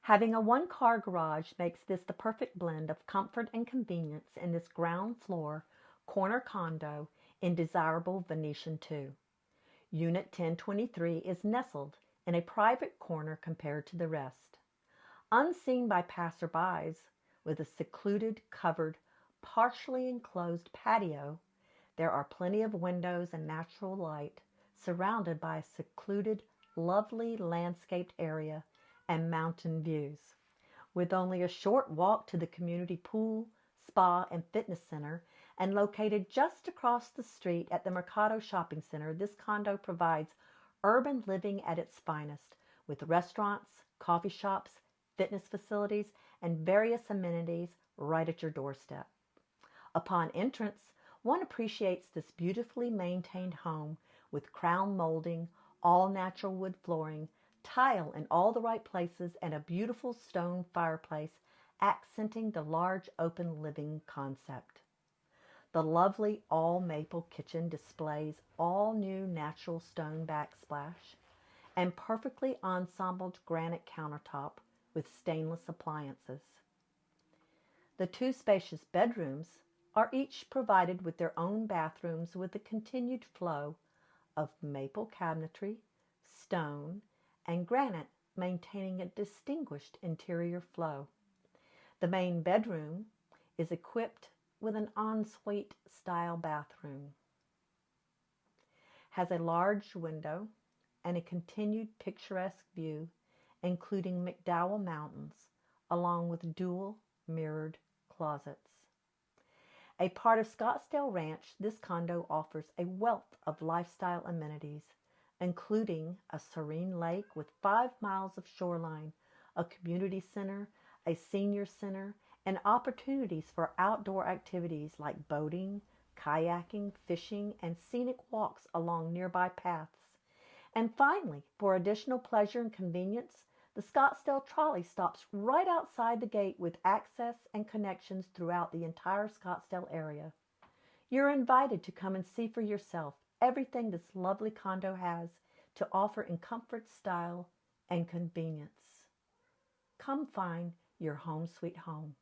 Having a one-car garage makes this the perfect blend of comfort and convenience in this ground floor corner condo in desirable Venetian 2. Unit 1023 is nestled in a private corner compared to the rest. Unseen by passerbys, with a secluded, covered, partially enclosed patio, there are plenty of windows and natural light surrounded by a secluded, lovely landscaped area and mountain views. With only a short walk to the community pool, spa, and fitness center, and located just across the street at the Mercado Shopping Center, this condo provides urban living at its finest, with restaurants, coffee shops, fitness facilities, and various amenities right at your doorstep. Upon entrance, one appreciates this beautifully maintained home with crown molding, all natural wood flooring, tile in all the right places, and a beautiful stone fireplace accenting the large open living concept. The lovely all-maple kitchen displays all new natural stone backsplash and perfectly ensembled granite countertop with stainless appliances. The two spacious bedrooms are each provided with their own bathrooms with a continued flow of maple cabinetry, stone, and granite, maintaining a distinguished interior flow. The main bedroom is equipped with an ensuite style bathroom, has a large window and a continued picturesque view, including McDowell Mountains, along with dual mirrored closets. A part of Scottsdale Ranch, this condo offers a wealth of lifestyle amenities, including a serene lake with 5 miles of shoreline, a community center, a senior center, and opportunities for outdoor activities like boating, kayaking, fishing, and scenic walks along nearby paths. And finally, for additional pleasure and convenience, the Scottsdale trolley stops right outside the gate with access and connections throughout the entire Scottsdale area. You're invited to come and see for yourself everything this lovely condo has to offer in comfort, style, and convenience. Come find your home sweet home.